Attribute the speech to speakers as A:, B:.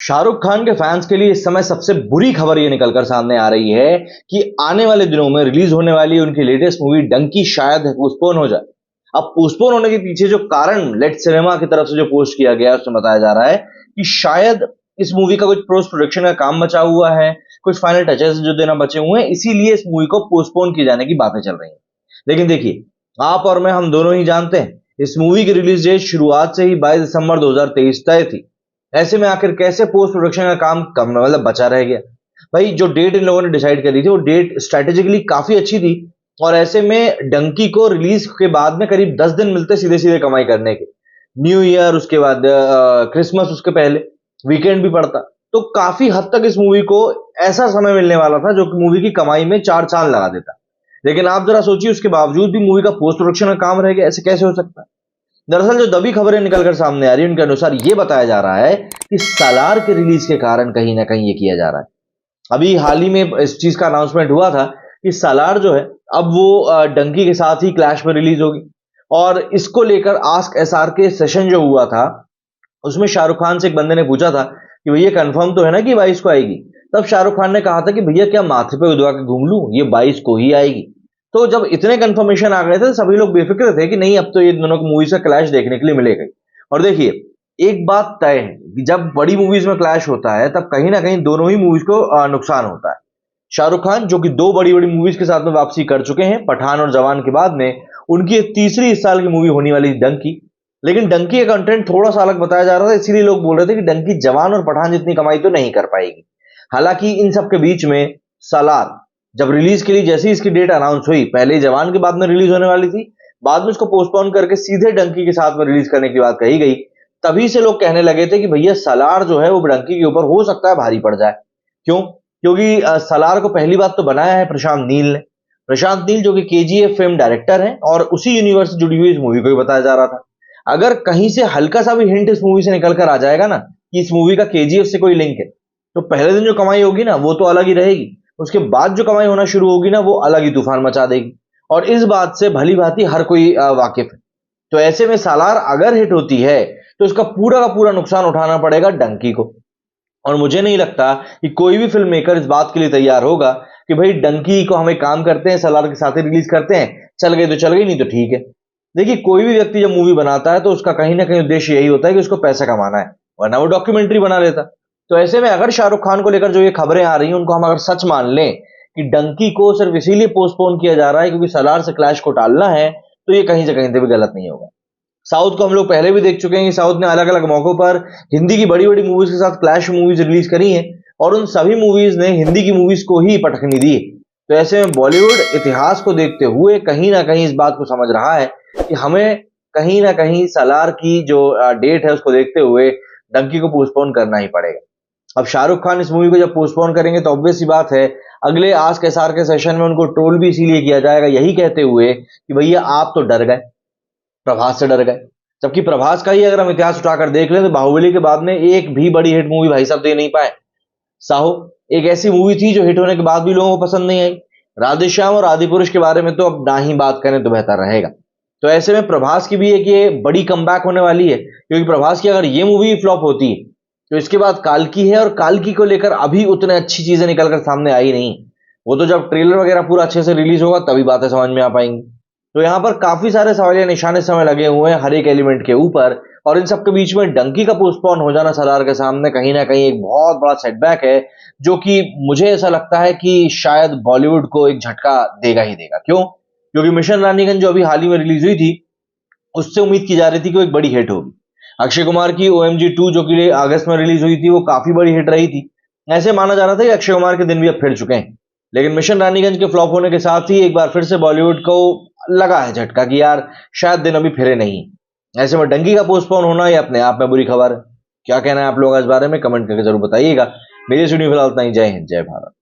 A: शाहरुख खान के फैंस के लिए इस समय सबसे बुरी खबर ये निकलकर सामने आ रही है कि आने वाले दिनों में रिलीज होने वाली उनकी लेटेस्ट मूवी डंकी शायद पोस्टपोन हो जाए। अब पोस्टपोन होने के पीछे जो कारण लेट सिनेमा की तरफ से जो पोस्ट किया गया है उसमें बताया जा रहा है कि शायद इस मूवी का कुछ पोस्ट प्रोडक्शन का काम बचा हुआ है, कुछ फाइनल टचेस जो देना बचे हुए हैं, इसीलिए इस मूवी को पोस्टपोन किए जाने की बातें चल रही हैं। लेकिन देखिए, आप और मैं हम दोनों ही जानते हैं इस मूवी की रिलीज डेट शुरुआत से ही 22 दिसंबर 2023 तय थी। ऐसे में आखिर कैसे पोस्ट प्रोडक्शन का काम कम मतलब बचा रह गया? भाई, जो डेट इन लोगों ने डिसाइड करी थी वो डेट स्ट्रेटेजिकली काफी अच्छी थी। और ऐसे में डंकी को रिलीज के बाद में करीब 10 दिन मिलते सीधे सीधे कमाई करने के। न्यू ईयर, उसके बाद क्रिसमस, उसके पहले वीकेंड भी पड़ता, तो काफी हद तक इस मूवी को ऐसा समय मिलने वाला था जो कि मूवी की कमाई में चार चांद लगा देता। लेकिन आप जरा सोचिए, उसके बावजूद भी मूवी का पोस्ट प्रोडक्शन का काम रह गया। ऐसे कैसे हो सकता है? दरअसल जो दबी खबरें निकलकर सामने आ रही है उनके अनुसार ये बताया जा रहा है कि सालार के रिलीज के कारण कहीं ना कहीं ये किया जा रहा है। अभी हाल ही में इस चीज का अनाउंसमेंट हुआ था कि सालार जो है अब वो डंकी के साथ ही क्लैश में रिलीज होगी। और इसको लेकर आस्क एसआर के सेशन जो हुआ था उसमें शाहरुख खान से एक बंदे ने पूछा था कि भैया कंफर्म तो है ना कि 22 को आएगी? तब शाहरुख खान ने कहा था कि भैया क्या माथे पे उदवा के घूम लूं, ये 22 को ही आएगी। तो जब इतने कंफर्मेशन आ गए थे सभी लोग बेफिक्र थे कि नहीं, अब तो ये दोनों को मूवीज का क्लैश देखने के लिए मिलेगा। और देखिए, एक बात तय है कि जब बड़ी मूवीज में क्लैश होता है तब कहीं ना कहीं दोनों ही मूवीज को नुकसान होता है। शाहरुख खान जो कि दो बड़ी बड़ी मूवीज के साथ में वापसी कर चुके हैं, पठान और जवान के बाद में उनकी एक तीसरी इस साल की मूवी होने वाली डंकी। लेकिन डंकी का कंटेंट थोड़ा सा अलग बताया जा रहा था, इसीलिए लोग बोल रहे थे कि डंकी जवान और पठान जितनी कमाई तो नहीं कर पाएगी। हालांकि इन सब के बीच में सालार जब रिलीज के लिए जैसी इसकी डेट अनाउंस हुई, पहले ही जवान के बाद में रिलीज होने वाली थी, बाद में इसको पोस्टपोन करके सीधे डंकी के साथ में रिलीज करने की बात कही गई। तभी से लोग कहने लगे थे कि भैया सालार जो है वो डंकी के ऊपर हो सकता है भारी पड़ जाए। क्यों? क्योंकि सालार को पहली बात तो बनाया है प्रशांत नील ने। प्रशांत नील जो कि केजीएफ फिल्म डायरेक्टर हैं और उसी यूनिवर्स से जुड़ी हुई इस मूवी को भी बताया जा रहा था। अगर कहीं से हल्का सा भी हिंट इस मूवी से निकल कर आ जाएगा ना कि इस मूवी का केजीएफ से कोई लिंक है, तो पहले दिन जो कमाई होगी ना वो तो अलग ही रहेगी। उसके बाद जो कमाई होना शुरू होगी ना वो अलग ही तूफान मचा देगी। और इस बात से भली भांति हर कोई वाकिफ है। तो ऐसे में सालार अगर हिट होती है तो इसका पूरा का पूरा नुकसान उठाना पड़ेगा डंकी को। और मुझे नहीं लगता कि कोई भी फिल्म मेकर इस बात के लिए तैयार होगा कि भाई डंकी को हम एक काम करते हैं, सालार के साथ ही रिलीज करते हैं, चल गई तो चल गई, नहीं तो ठीक है। देखिए, कोई भी व्यक्ति जब मूवी बनाता है तो उसका कहीं ना कहीं उद्देश्य यही होता है कि उसको पैसा कमाना है, वरना वो डॉक्यूमेंट्री बना लेता। तो ऐसे में अगर शाहरुख खान को लेकर जो ये खबरें आ रही हैं उनको हम अगर सच मान लें कि डंकी को सिर्फ इसीलिए पोस्टपोन किया जा रहा है क्योंकि सालार से क्लैश को टालना है, तो ये कहीं से कहीं से भी गलत नहीं होगा। साउथ को हम लोग पहले भी देख चुके हैं कि साउथ ने अलग अलग मौकों पर हिंदी की बड़ी बड़ी मूवीज के साथ क्लैश मूवीज रिलीज करी हैं और उन सभी मूवीज ने हिंदी की मूवीज को ही पटखनी दी। तो ऐसे में बॉलीवुड इतिहास को देखते हुए कहीं ना कहीं इस बात को समझ रहा है कि हमें कहीं ना कहीं सालार की जो डेट है उसको देखते हुए डंकी को पोस्टपोन करना ही पड़ेगा। अब शाहरुख खान इस मूवी को जब पोस्टपोन करेंगे तो ऑब्वियस सी बात है अगले आस्क एसआर के सेशन में उनको ट्रोल भी इसीलिए किया जाएगा, यही कहते हुए कि भैया आप तो डर गए, प्रभास से डर गए। जबकि प्रभास का ही अगर हम इतिहास उठाकर देख लें तो बाहुबली के बाद में एक भी बड़ी हिट मूवी भाई साहब दे नहीं पाए। साहो एक ऐसी मूवी थी जो हिट होने के बाद भी लोगों को पसंद नहीं आई। राधेश्याम और आदिपुरुष के बारे में तो अब ना ही बात करें तो बेहतर रहेगा। तो ऐसे में प्रभास की भी एक ये बड़ी कमबैक होने वाली है, क्योंकि प्रभास की अगर ये मूवी फ्लॉप होती है तो इसके बाद काल्की है और काल्की को लेकर अभी उतने अच्छी चीजें निकलकर सामने आई नहीं। वो तो जब ट्रेलर वगैरह पूरा अच्छे से रिलीज होगा तभी बातें समझ में आ पाएंगी। तो यहाँ पर काफी सारे सवालिया निशान इस समय लगे हुए हैं हर एक एलिमेंट के ऊपर, और इन सब के बीच में डंकी का पोस्टपोन हो जाना सालार के सामने कहीं ना कहीं एक बहुत बड़ा सेटबैक है, जो कि मुझे ऐसा लगता है कि शायद बॉलीवुड को एक झटका देगा ही देगा। क्यों? क्योंकि मिशन रानीगंज जो अभी हाल ही में रिलीज हुई थी उससे उम्मीद की जा रही थी कि वो एक बड़ी हिट होगी। अक्षय कुमार की OMG 2 जो कि अगस्त में रिलीज हुई थी वो काफी बड़ी हिट रही थी। ऐसे माना जा रहा था कि अक्षय कुमार के दिन भी अब फिर चुके हैं। लेकिन मिशन रानीगंज के फ्लॉप होने के साथ ही एक बार फिर से बॉलीवुड को लगा है झटका कि यार शायद दिन अभी फिरे नहीं। ऐसे में डंकी का पोस्टपोन होना ये अपने आप में बुरी खबर है। क्या कहना है आप लोग इस बारे में? कमेंट करके जरूर बताइएगा। मेरे स्टूडियो फिलहाल इतना ही। जय हिंद, जय भारत।